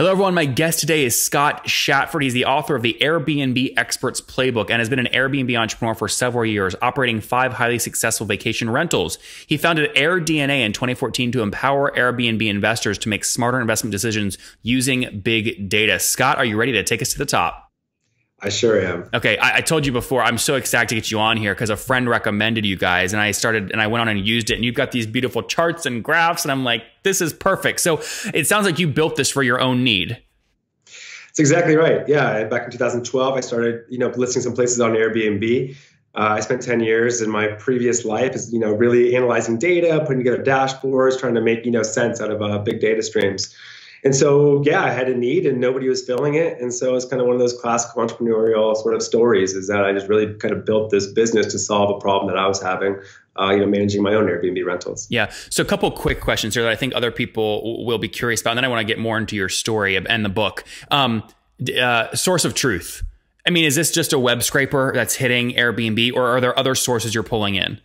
Hello, everyone. My guest today is Scott Shatford. He's the author of the Airbnb Expert's Playbook and has been an Airbnb entrepreneur for several years, operating 5 highly successful vacation rentals. He founded AirDNA in 2014 to empower Airbnb investors to make smarter investment decisions using big data. Scott, are you ready to take us to the top? I sure am. Okay, I told you before, I'm so excited to get you on here because a friend recommended you guys, and I went on and used it, and you've got these beautiful charts and graphs, and I'm like, this is perfect. So it sounds like you built this for your own need. That's exactly right. Yeah, back in 2012, I started, listing some places on Airbnb. I spent 10 years in my previous life, really analyzing data, putting together dashboards, trying to make, sense out of big data streams. And so, yeah, I had a need and nobody was filling it. And so it's kind of one of those classical entrepreneurial sort of stories is that I just really kind of built this business to solve a problem that I was having, managing my own Airbnb rentals. Yeah. So a couple of quick questions here that I think other people will be curious about. And then I want to get more into your story and the book. Source of truth. I mean, is this just a web scraper that's hitting Airbnb, or are there other sources you're pulling in?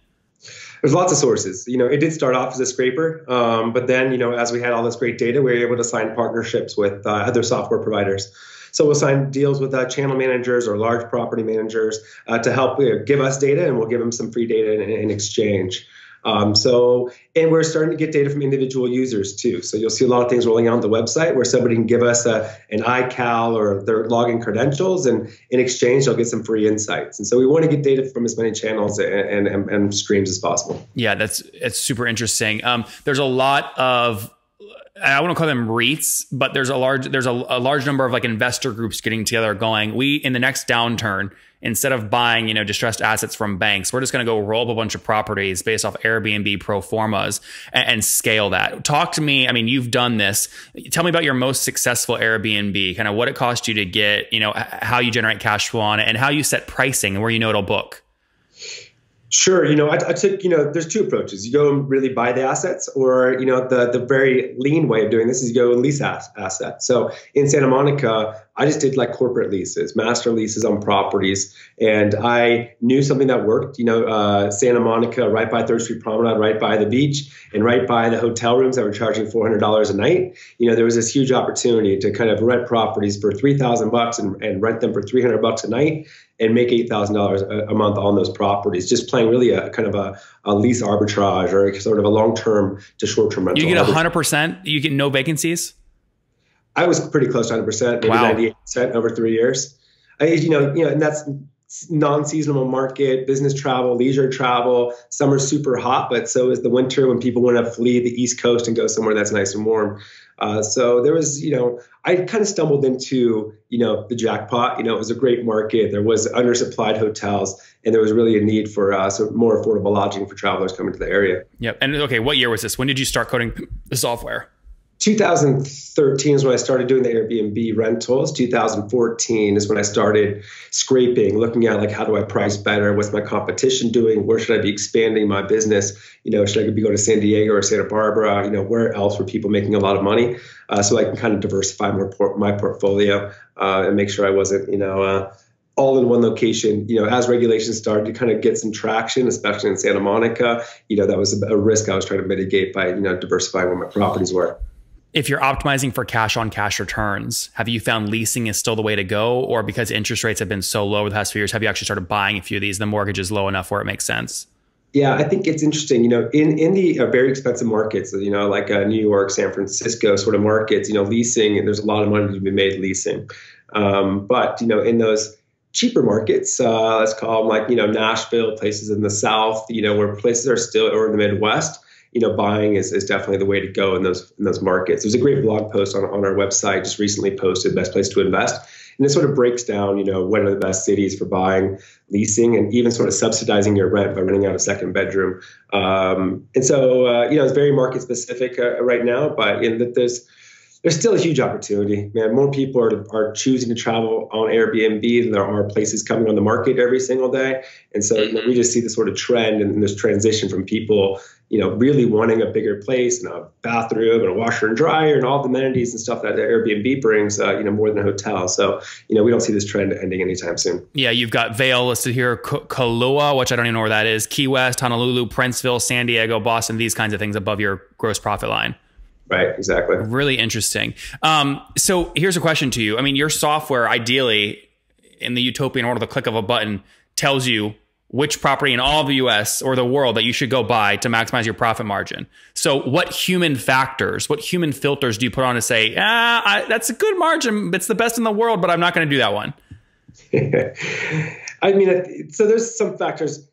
There's lots of sources. It did start off as a scraper, but then, as we had all this great data, we were able to sign partnerships with other software providers. So we'll sign deals with channel managers or large property managers to help give us data, and we'll give them some free data in exchange. And we're starting to get data from individual users too. So you'll see a lot of things rolling out on the website where somebody can give us an iCal or their login credentials, and in exchange, they'll get some free insights. And so we want to get data from as many channels and streams as possible. Yeah, it's super interesting. There's a lot of, I wouldn't call them REITs, but there's a large number of like investor groups getting together going, we, in the next downturn, instead of buying, distressed assets from banks, we're just going to go roll up a bunch of properties based off Airbnb pro formas and scale that. Talk to me. I mean, you've done this. Tell me about your most successful Airbnb, kind of what it cost you to get, how you generate cash flow on it and how you set pricing and where it'll book. Sure. I took, there's two approaches. You go and really buy the assets, or, the very lean way of doing this is you go and lease assets. So in Santa Monica, I just did like corporate leases, master leases on properties. And I knew something that worked, Santa Monica, right by 3rd Street Promenade, right by the beach, and right by the hotel rooms that were charging $400 a night. There was this huge opportunity to kind of rent properties for $3,000 and rent them for $300 a night and make $8,000 a month on those properties, just playing really a kind of a lease arbitrage or sort of a long-term to short-term rental. You get 100%? You get no vacancies? I was pretty close to 100%, maybe 98% over 3 years. And that's non-seasonal market, business travel, leisure travel. Summer's super hot, but so is the winter when people want to flee the East Coast and go somewhere that's nice and warm. So there was, I kind of stumbled into, the jackpot. It was a great market. There was undersupplied hotels, and there was really a need for more affordable lodging for travelers coming to the area. Yep. And okay, what year was this? When did you start coding the software? 2013 is when I started doing the Airbnb rentals. 2014 is when I started scraping, looking at like, how do I price better? What's my competition doing? Where should I be expanding my business? Should I be going to San Diego or Santa Barbara? Where else were people making a lot of money? So I can kind of diversify my portfolio and make sure I wasn't, all in one location. As regulations started to kind of get some traction, especially in Santa Monica, that was a risk I was trying to mitigate by, diversifying where my properties were. If you're optimizing for cash on cash returns, have you found leasing is still the way to go? Or because interest rates have been so low over the past few years, have you actually started buying a few of these? The mortgage is low enough where it makes sense. Yeah, I think it's interesting. In the very expensive markets, like New York, San Francisco sort of markets, leasing, and there's a lot of money to be made leasing. But, in those cheaper markets, let's call them like, Nashville, places in the South, where places are still, or in the Midwest, buying is definitely the way to go in those markets. There's a great blog post on our website just recently posted, Best Place to Invest. And it sort of breaks down, what are the best cities for buying, leasing, and even sort of subsidizing your rent by renting out a second bedroom. And so, it's very market specific right now, but there's still a huge opportunity, man. More people are choosing to travel on Airbnb than there are places coming on the market every single day. And so we just see this sort of trend and this transition from people, really wanting a bigger place and a bathroom and a washer and dryer and all the amenities and stuff that the Airbnb brings, more than a hotel. So, we don't see this trend ending anytime soon. Yeah, you've got Vail listed here, Kailua, which I don't even know where that is, Key West, Honolulu, Princeville, San Diego, Boston, these kinds of things above your gross profit line. Right. Exactly. Really interesting. So here's a question to you. I mean, your software ideally in the utopian world, the click of a button tells you which property in all of the US or the world that you should go buy to maximize your profit margin. So what human factors, what human filters do you put on to say, that's a good margin, it's the best in the world, but I'm not going to do that one? I mean, so there's some factors.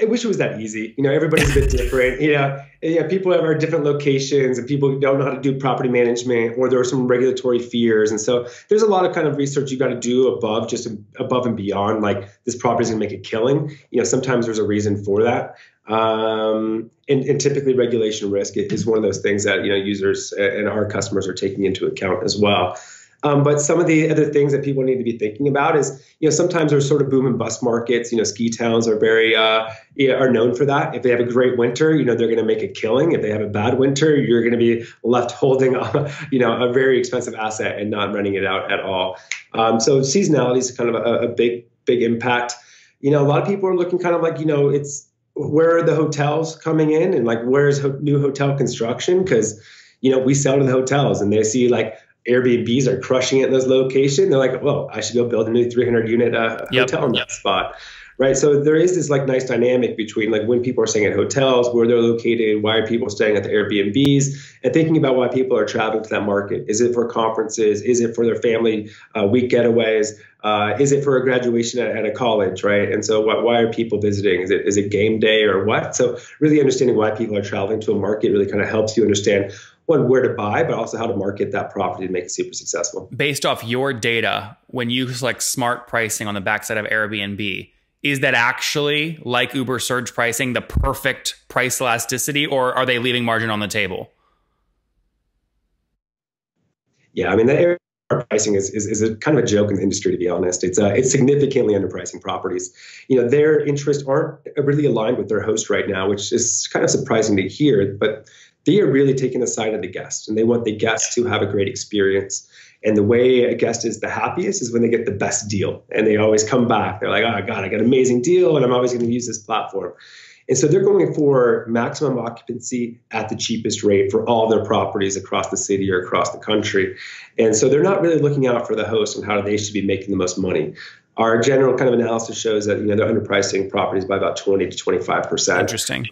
I wish it was that easy. Everybody's a bit different. People have different locations, and people don't know how to do property management, or there are some regulatory fears. And so there's a lot of kind of research you got to do above and beyond, like this property is going to make a killing. Sometimes there's a reason for that. And typically regulation risk is one of those things that, users and our customers are taking into account as well. But some of the other things that people need to be thinking about is, sometimes there's sort of boom and bust markets. Ski towns are very are known for that. If they have a great winter, they're going to make a killing. If they have a bad winter, you're going to be left holding a very expensive asset and not renting it out at all. So seasonality is kind of a big impact. A lot of people are looking kind of like, it's where are the hotels coming in, and like where's new hotel construction? Because we sell to the hotels, and they see like Airbnbs are crushing it in those locations. They're like, well, I should go build a new 300 unit hotel in that spot. Right. So there is this like nice dynamic between like when people are staying at hotels, where they're located, why are people staying at the Airbnbs, and thinking about why people are traveling to that market. Is it for conferences? Is it for their family week getaways? Is it for a graduation at a college? Right. And so why are people visiting? Is it game day or what? So really understanding why people are traveling to a market really kind of helps you understand, one, where to buy, but also how to market that property to make it super successful. Based off your data, when you select smart pricing on the backside of Airbnb, is that actually, like Uber surge pricing, the perfect price elasticity, or are they leaving margin on the table? Yeah, I mean, the Airbnb pricing is a kind of a joke in the industry, to be honest. It's significantly underpricing properties. Their interests aren't really aligned with their host right now, which is kind of surprising to hear, but they are really taking the side of the guest, and they want the guest to have a great experience. And the way a guest is the happiest is when they get the best deal, and they always come back. They're like, oh God, I got an amazing deal, and I'm always going to use this platform. And so they're going for maximum occupancy at the cheapest rate for all their properties across the city or across the country. And so they're not really looking out for the host and how they should be making the most money. Our general kind of analysis shows that they're underpricing properties by about 20 to 25%. Interesting.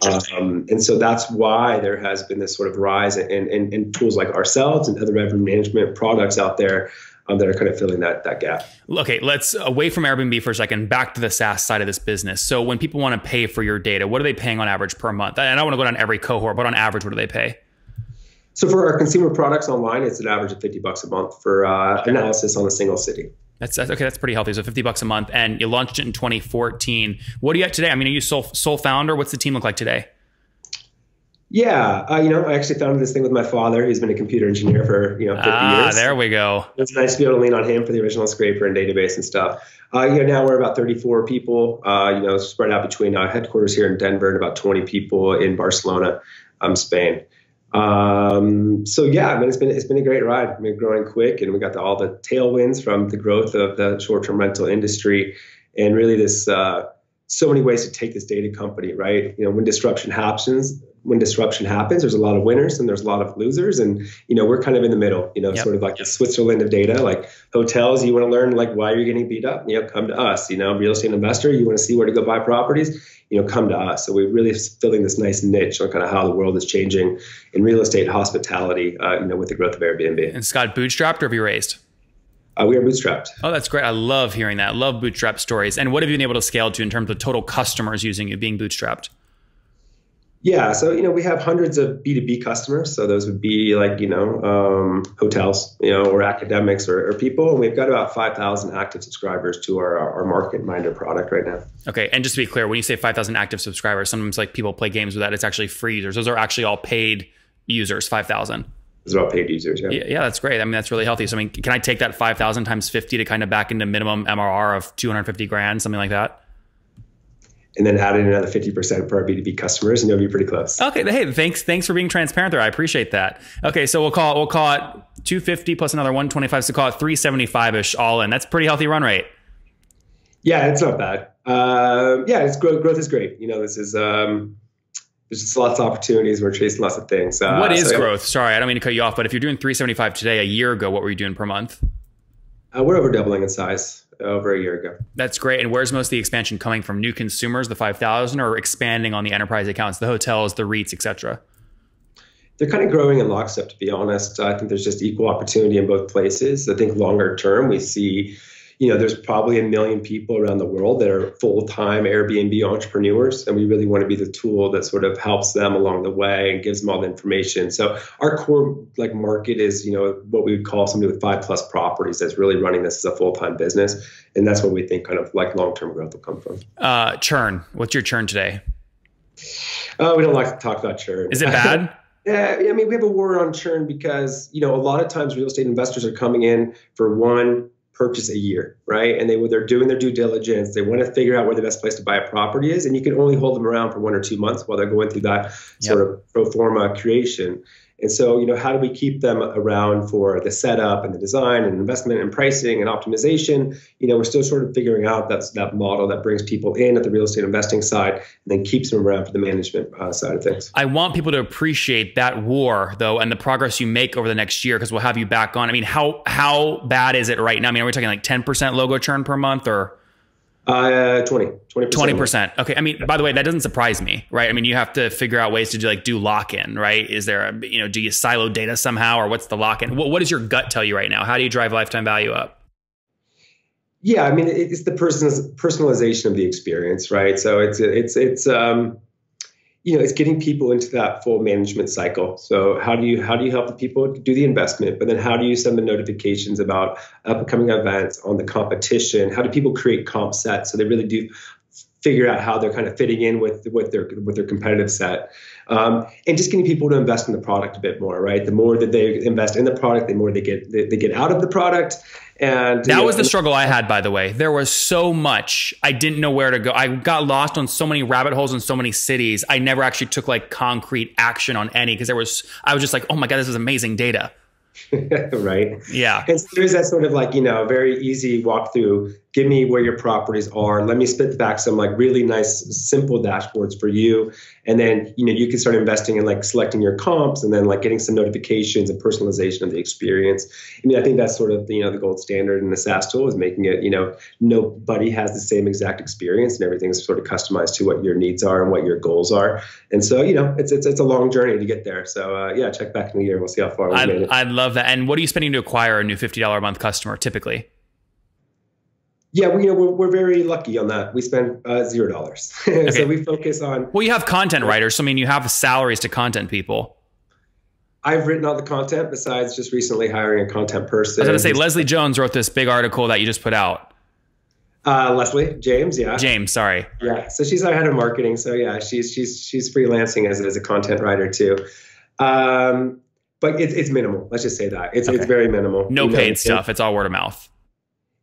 And so that's why there has been this sort of rise in tools like ourselves and other revenue management products out there that are kind of filling that gap. Okay, let's away from Airbnb for a second, back to the SaaS side of this business. So when people want to pay for your data, what are they paying on average per month? And I don't want to go down every cohort, but on average, what do they pay? So for our consumer products online, it's an average of $50 a month for analysis on a single city. That's okay. That's pretty healthy. So $50 a month, and you launched it in 2014. What are you at today? I mean, are you sole founder? What's the team look like today? Yeah, I actually founded this thing with my father. He's been a computer engineer for 50 years. There we go. It's nice to be able to lean on him for the original scraper and database and stuff. Now we're about 34 people. Spread out between headquarters here in Denver and about 20 people in Barcelona, Spain. So yeah, I mean, it's been a great ride. We're growing quick, and we got all the tailwinds from the growth of the short-term rental industry, and really this so many ways to take this data company, right? When disruption happens, there's a lot of winners and there's a lot of losers, and we're kind of in the middle. Yep. Sort of like the Switzerland of data. Like hotels, you want to learn like why you're getting beat up, come to us. Real estate investor, you want to see where to go buy properties, come to us. So we're really filling this nice niche on kind of how the world is changing in real estate, hospitality, with the growth of Airbnb. And Scott, bootstrapped or have you raised? We are bootstrapped. Oh, that's great. I love hearing that. I love bootstrap stories. And what have you been able to scale to in terms of total customers using you being bootstrapped? Yeah, so we have hundreds of B2B customers. So those would be like hotels, or academics or people. And we've got about 5,000 active subscribers to our Market Minder product right now. Okay, and just to be clear, when you say 5,000 active subscribers, sometimes like people play games with that. It's actually free users. Those are actually all paid users. 5,000. Those are all paid users. Yeah, that's great. I mean, that's really healthy. So I mean, can I take that 5,000 times 50 to kind of back into minimum MRR of 250 grand, something like that? And then add in another 50% for our B2B customers, and you'll be pretty close. Okay. Hey, thanks for being transparent there. I appreciate that. Okay. So we'll call it 250 plus another 125. So call it 375-ish all in. That's a pretty healthy run rate. Yeah, it's not bad. It's growth is great. This is, there's just lots of opportunities. We're chasing lots of things. What is growth? Sorry, I don't mean to cut you off, but if you're doing 375 today, a year ago, what were you doing per month? We're over doubling in size over a year ago. That's great. And where's most of the expansion coming from? New consumers, the 5,000, or expanding on the enterprise accounts, the hotels, the REITs, et cetera? They're kind of growing in lockstep, to be honest. I think there's just equal opportunity in both places. I think longer term, we see, there's probably 1 million people around the world that are full-time Airbnb entrepreneurs, and we really want to be the tool that sort of helps them along the way and gives them all the information. So our core market is, what we would call somebody with 5+ properties that's really running this as a full-time business, and that's what we think kind of long-term growth will come from. Churn. What's your churn today? We don't like to talk about churn. Is it bad? Yeah, I mean, we have a war on churn because, a lot of times real estate investors are coming in for one purchase a year, right? And they're doing their due diligence. They want to figure out where the best place to buy a property is. And you can only hold them around for 1 or 2 months while they're going through that sort of pro forma creation. And so, how do we keep them around for the setup and the design and investment and pricing and optimization? We're still sort of figuring out that model that brings people in at the real estate investing side and then keeps them around for the management side of things. I want people to appreciate that war, though, and the progress you make over the next year, because we'll have you back on. I mean, how bad is it right now? I mean, are we talking like 10% logo churn per month or? 20%. Okay. I mean, by the way, that doesn't surprise me, right? I mean, you have to figure out ways to do lock-in, right? Is there do you silo data somehow, or what's the lock-in? What does your gut tell you right now? How do you drive lifetime value up? Yeah, I mean, it's the personalization of the experience, right? So it's getting people into that full management cycle. So how do you help the people do the investment, but then how do you send the notifications about upcoming events, on the competition? How do people create comp sets so they really do figure out how they're kind of fitting in with their competitive set, and just getting people to invest in the product a bit more, right? The more that they invest in the product, the more they get out of the product. And that was the struggle I had, by the way. There was so much. I didn't know where to go. I got lost on so many rabbit holes in so many cities. I never actually took concrete action on any because I was just like, oh my God, this is amazing data. Right. Yeah. And so there's that sort of very easy walkthrough. Give me where your properties are. Let me spit back some really nice, simple dashboards for you. And then, you can start investing in selecting your comps and then getting some notifications and personalization of the experience. I mean, I think that's sort of, the gold standard in the SaaS tool is making it, nobody has the same exact experience and everything's sort of customized to what your needs are and what your goals are. And so, it's a long journey to get there. So check back in a year. We'll see how far we made it. I'd love that. And what are you spending to acquire a new $50 a month customer typically? Yeah, we're very lucky on that. We spend $0. Okay. So we focus on. Well, you have content writers. So, I mean, you have salaries to content people. I've written all the content besides just recently hiring a content person. I was going to say, Leslie Jones wrote this big article that you just put out. Leslie James, yeah. James, sorry. Yeah, so she's our head of marketing. So yeah, she's freelancing as a content writer too. But it's minimal. Let's just say that it's very minimal. No paid stuff. It's all word of mouth.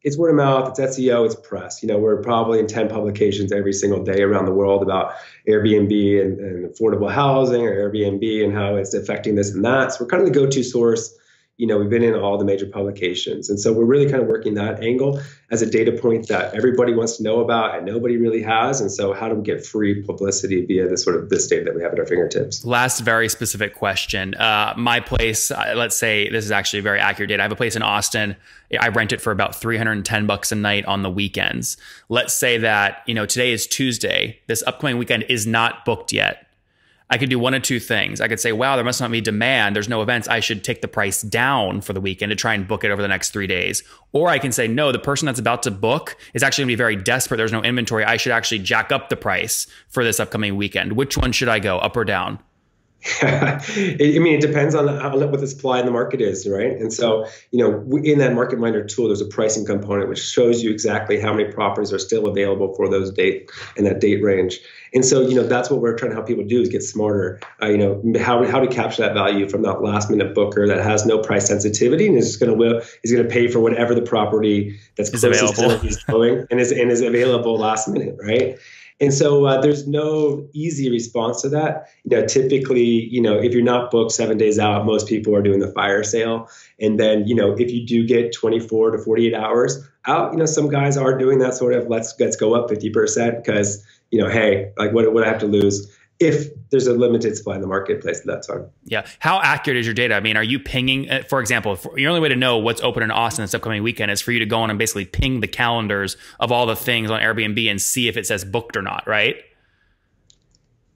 It's word of mouth, it's SEO, it's press. We're probably in 10 publications every single day around the world about Airbnb and affordable housing or Airbnb and how it's affecting this and that. So we're kind of the go-to source. We've been in all the major publications. And so we're really kind of working that angle as a data point that everybody wants to know about and nobody really has. And so how do we get free publicity via this data that we have at our fingertips? Last very specific question. My place, let's say this is actually very accurate data. I have a place in Austin. I rent it for about $310 a night on the weekends. Let's say that, today is Tuesday. This upcoming weekend is not booked yet. I could do one of two things. I could say, wow, there must not be demand. There's no events. I should take the price down for the weekend to try and book it over the next 3 days. Or I can say, no, the person that's about to book is actually gonna be very desperate. There's no inventory. I should actually jack up the price for this upcoming weekend. Which one should I go, up or down? It depends on what the supply in the market is, right? And so, in that Market Minder tool, there's a pricing component which shows you exactly how many properties are still available for those date range. And so, that's what we're trying to help people do is get smarter. How to capture that value from that last minute booker that has no price sensitivity and is going to pay for whatever the property that's closest to what he's going and is available last minute, right? And so there's no easy response to that. Typically, if you're not booked 7 days out, most people are doing the fire sale. And then, if you do get 24 to 48 hours out, some guys are doing that sort of let's go up 50% because, hey, what do I have to lose? if there's a limited supply in the marketplace at that time. Yeah. How accurate is your data? I mean, are you pinging, for example, your only way to know what's open in Austin this upcoming weekend is for you to go on and basically ping the calendars of all the things on Airbnb and see if it says booked or not, right?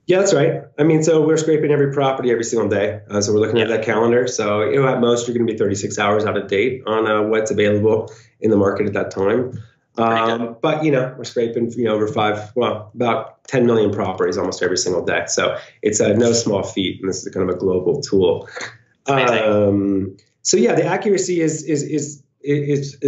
Yeah, that's right. I mean, so we're scraping every property every single day. So we're looking at that calendar. So, at most, you're going to be 36 hours out of date on what's available in the market at that time. But, we're scraping, over about 10 million properties almost every single day. So it's no small feat. And this is kind of a global tool. So yeah, the accuracy is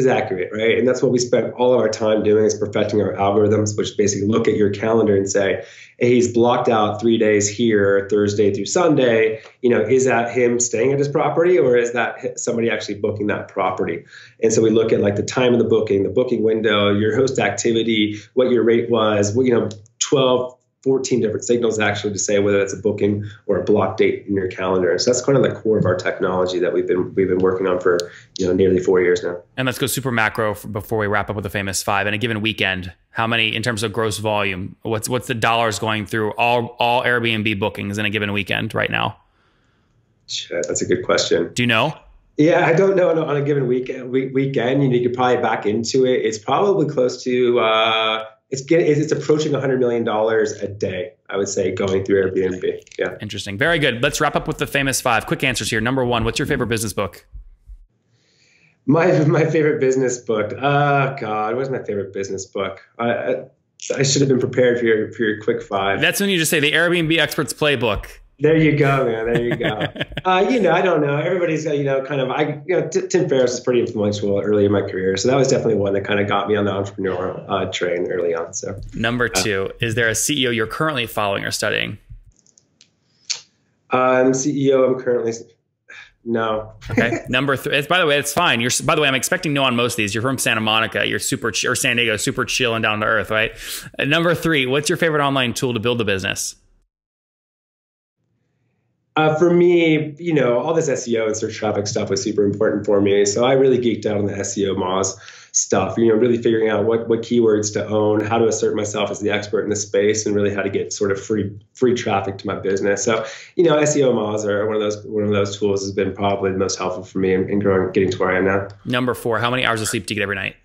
accurate, right? And that's what we spent all of our time doing, is perfecting our algorithms, which basically look at your calendar and say, hey, he's blocked out 3 days here, Thursday through Sunday. Is that him staying at his property, or is that somebody actually booking that property? And so we look at like the time of the booking window, your host activity, what your rate was, 12, 14 different signals actually to say whether that's a booking or a block date in your calendar. And so that's kind of the core of our technology that we've been working on for nearly 4 years now. And let's go super macro before we wrap up with the famous five. In a given weekend, how many, in terms of gross volume, what's the dollars going through all Airbnb bookings in a given weekend right now? Shit, that's a good question. Do you know? Yeah, I don't know on a given weekend. You could probably back into it. It's probably close to it's approaching $100 million a day, I would say, going through Airbnb. Yeah. Interesting. Very good. Let's wrap up with the famous five. Quick answers here. Number one, what's your favorite business book? My favorite business book. Oh God, what's my favorite business book? I should have been prepared for your quick five. That's when you just say the Airbnb Experts Playbook. There you go, man. There you go. I don't know. Everybody's, Tim Ferriss was pretty influential early in my career. So that was definitely one that kind of got me on the entrepreneurial train early on. So number two, is there a CEO you're currently following or studying? CEO I'm currently, no. Okay. Number three, by the way, it's fine. By the way, I'm expecting no on most of these. You're from Santa Monica. You're or San Diego, super chill and down to earth, right? Number three, what's your favorite online tool to build a business? For me, all this SEO and search traffic stuff was super important for me. So I really geeked out on the SEO Moz stuff, really figuring out what keywords to own, how to assert myself as the expert in the space, and really how to get sort of free traffic to my business. So, SEO Moz are one of those tools has been probably the most helpful for me in getting to where I am now. Number four, how many hours of sleep do you get every night?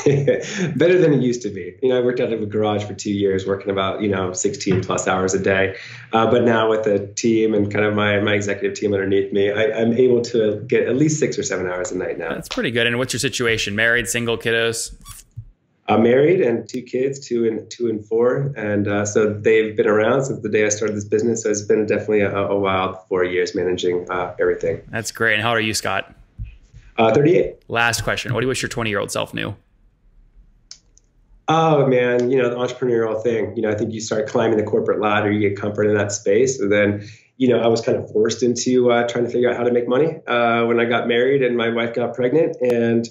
Better than it used to be. I worked out of a garage for 2 years, working about 16 plus hours a day. But now with the team and kind of my executive team underneath me, I'm able to get at least 6 or 7 hours a night now. That's pretty good. And what's your situation? Married, single, kiddos? I'm married and 2 kids, 2 and 4, and so they've been around since the day I started this business. So it's been definitely a wild 4 years managing everything. That's great. And how old are you, Scott? 38. Last question. What do you wish your 20-year-old self knew? Oh man, the entrepreneurial thing. I think you start climbing the corporate ladder, you get comfort in that space, and then I was kind of forced into trying to figure out how to make money when I got married and my wife got pregnant, and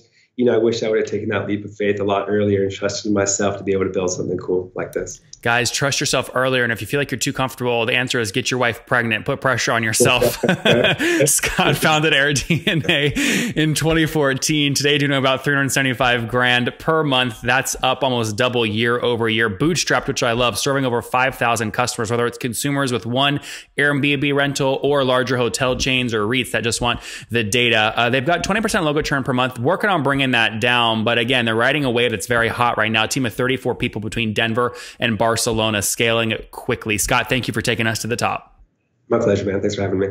I wish I would have taken that leap of faith a lot earlier and trusted in myself to be able to build something cool like this. Guys, trust yourself earlier. And if you feel like you're too comfortable, the answer is get your wife pregnant. Put pressure on yourself. Scott founded AirDNA in 2014. Today, doing about 375 grand per month. That's up almost double year over year. Bootstrapped, which I love, serving over 5,000 customers, whether it's consumers with one Airbnb rental or larger hotel chains or REITs that just want the data. They've got 20% logo churn per month, working on bringing that down. But again, they're riding a wave that's very hot right now. A team of 34 people between Denver and Barcelona, scaling it quickly. Scott, thank you for taking us to the top. My pleasure, man. Thanks for having me.